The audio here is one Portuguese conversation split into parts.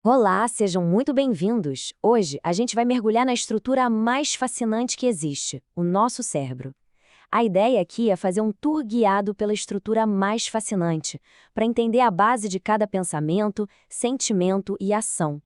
Olá, sejam muito bem-vindos! Hoje a gente vai mergulhar na estrutura mais fascinante que existe, o nosso cérebro. A ideia aqui é fazer um tour guiado pela estrutura mais fascinante, para entender a base de cada pensamento, sentimento e ação.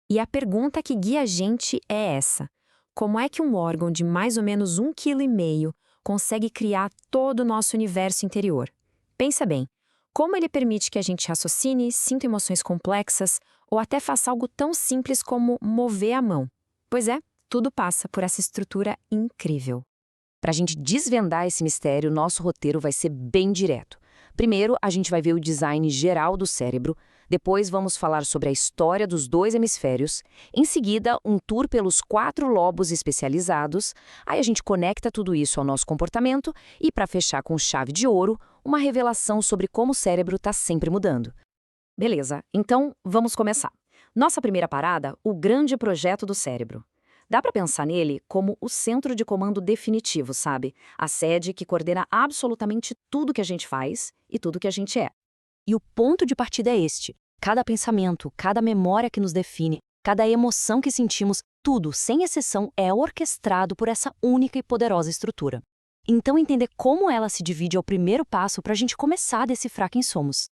E a pergunta que guia a gente é essa: como é que um órgão de mais ou menos 1,5 kg consegue criar todo o nosso universo interior? Pensa bem, como ele permite que a gente raciocine, sinta emoções complexas ou até faça algo tão simples como mover a mão? Pois é, tudo passa por essa estrutura incrível. Para a gente desvendar esse mistério, nosso roteiro vai ser bem direto. Primeiro, a gente vai ver o design geral do cérebro, depois vamos falar sobre a história dos dois hemisférios, em seguida, um tour pelos 4 lobos especializados, aí a gente conecta tudo isso ao nosso comportamento e, para fechar com chave de ouro, uma revelação sobre como o cérebro está sempre mudando. Beleza, então vamos começar. Nossa primeira parada, o grande projeto do cérebro. Dá para pensar nele como o centro de comando definitivo, sabe? A sede que coordena absolutamente tudo que a gente faz e tudo que a gente é. E o ponto de partida é este. Cada pensamento, cada memória que nos define, cada emoção que sentimos, tudo, sem exceção, é orquestrado por essa única e poderosa estrutura. Então, entender como ela se divide é o primeiro passo para a gente começar a decifrar quem somos.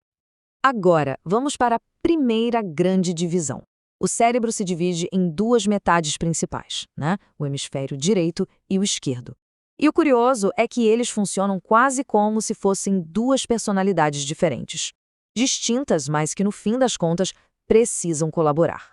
Agora, vamos para a primeira grande divisão. O cérebro se divide em 2 metades principais, né? O hemisfério direito e o esquerdo. E o curioso é que eles funcionam quase como se fossem 2 personalidades diferentes. Distintas, mas que no fim das contas precisam colaborar.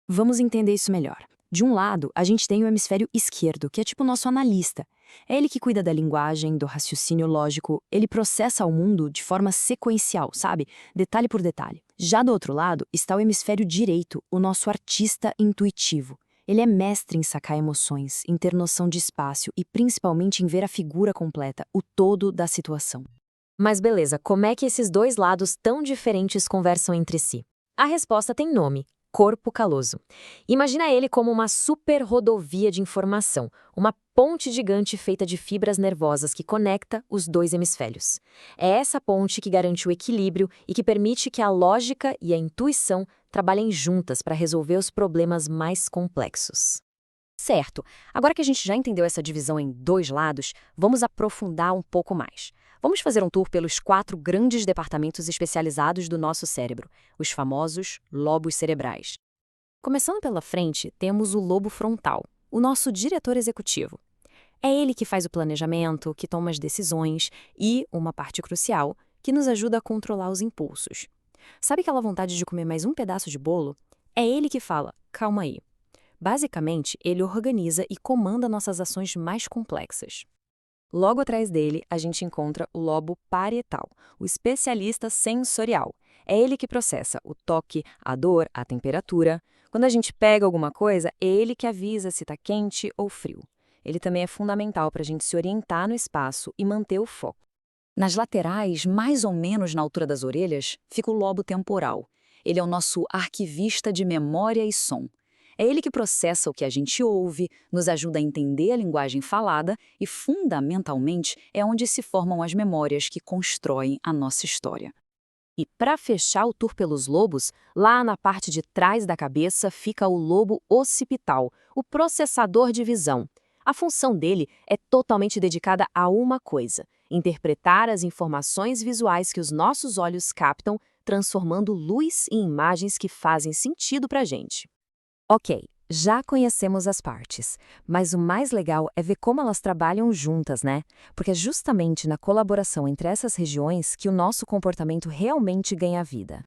Vamos entender isso melhor. De um lado, a gente tem o hemisfério esquerdo, que é tipo o nosso analista. É ele que cuida da linguagem, do raciocínio lógico, ele processa o mundo de forma sequencial, sabe? Detalhe por detalhe. Já do outro lado está o hemisfério direito, o nosso artista intuitivo. Ele é mestre em sacar emoções, em ter noção de espaço e principalmente em ver a figura completa, o todo da situação. Mas beleza, como é que esses 2 lados tão diferentes conversam entre si? A resposta tem nome: corpo caloso. Imagina ele como uma super rodovia de informação, uma ponte gigante feita de fibras nervosas que conecta os 2 hemisférios. É essa ponte que garante o equilíbrio e que permite que a lógica e a intuição trabalhem juntas para resolver os problemas mais complexos. Certo, agora que a gente já entendeu essa divisão em 2 lados, vamos aprofundar um pouco mais. Vamos fazer um tour pelos 4 grandes departamentos especializados do nosso cérebro, os famosos lobos cerebrais. Começando pela frente, temos o lobo frontal, o nosso diretor executivo. É ele que faz o planejamento, que toma as decisões e, uma parte crucial, que nos ajuda a controlar os impulsos. Sabe aquela vontade de comer mais um pedaço de bolo? É ele que fala: calma aí. Basicamente, ele organiza e comanda nossas ações mais complexas. Logo atrás dele, a gente encontra o lobo parietal, o especialista sensorial. É ele que processa o toque, a dor, a temperatura. Quando a gente pega alguma coisa, é ele que avisa se está quente ou frio. Ele também é fundamental para a gente se orientar no espaço e manter o foco. Nas laterais, mais ou menos na altura das orelhas, fica o lobo temporal. Ele é o nosso arquivista de memória e som. É ele que processa o que a gente ouve, nos ajuda a entender a linguagem falada e, fundamentalmente, é onde se formam as memórias que constroem a nossa história. E para fechar o tour pelos lobos, lá na parte de trás da cabeça fica o lobo occipital, o processador de visão. A função dele é totalmente dedicada a uma coisa: interpretar as informações visuais que os nossos olhos captam, transformando luz em imagens que fazem sentido para a gente. Ok, já conhecemos as partes, mas o mais legal é ver como elas trabalham juntas, né? Porque é justamente na colaboração entre essas regiões que o nosso comportamento realmente ganha vida.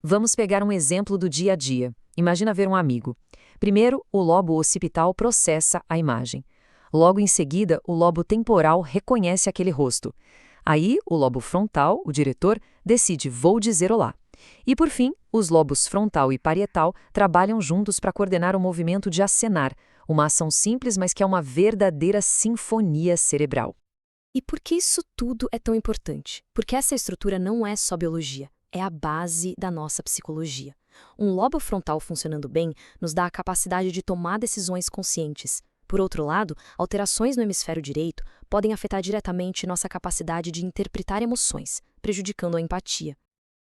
Vamos pegar um exemplo do dia a dia. Imagina ver um amigo. Primeiro, o lobo occipital processa a imagem. Logo em seguida, o lobo temporal reconhece aquele rosto. Aí, o lobo frontal, o diretor, decide: vou dizer olá. E, por fim, os lobos frontal e parietal trabalham juntos para coordenar o movimento de acenar, uma ação simples, mas que é uma verdadeira sinfonia cerebral. E por que isso tudo é tão importante? Porque essa estrutura não é só biologia, é a base da nossa psicologia. Um lobo frontal funcionando bem nos dá a capacidade de tomar decisões conscientes. Por outro lado, alterações no hemisfério direito podem afetar diretamente nossa capacidade de interpretar emoções, prejudicando a empatia.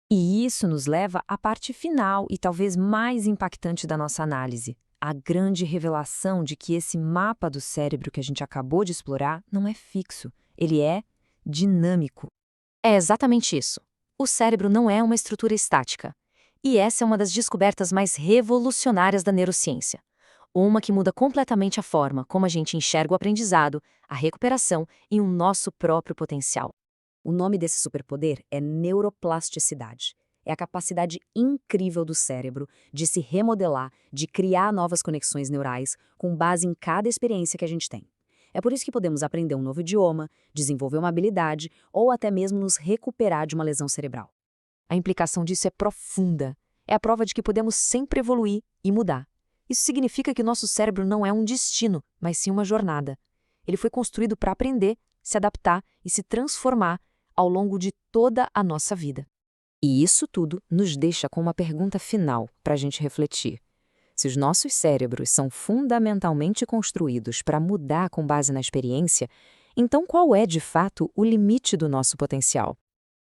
E isso nos leva à parte final e talvez mais impactante da nossa análise. A grande revelação de que esse mapa do cérebro que a gente acabou de explorar não é fixo, ele é dinâmico. É exatamente isso. O cérebro não é uma estrutura estática. E essa é uma das descobertas mais revolucionárias da neurociência. Uma que muda completamente a forma como a gente enxerga o aprendizado, a recuperação e o nosso próprio potencial. O nome desse superpoder é neuroplasticidade. É a capacidade incrível do cérebro de se remodelar, de criar novas conexões neurais com base em cada experiência que a gente tem. É por isso que podemos aprender um novo idioma, desenvolver uma habilidade ou até mesmo nos recuperar de uma lesão cerebral. A implicação disso é profunda. É a prova de que podemos sempre evoluir e mudar. Isso significa que o nosso cérebro não é um destino, mas sim uma jornada. Ele foi construído para aprender, se adaptar e se transformar ao longo de toda a nossa vida. E isso tudo nos deixa com uma pergunta final para a gente refletir. Se os nossos cérebros são fundamentalmente construídos para mudar com base na experiência, então qual é, de fato, o limite do nosso potencial?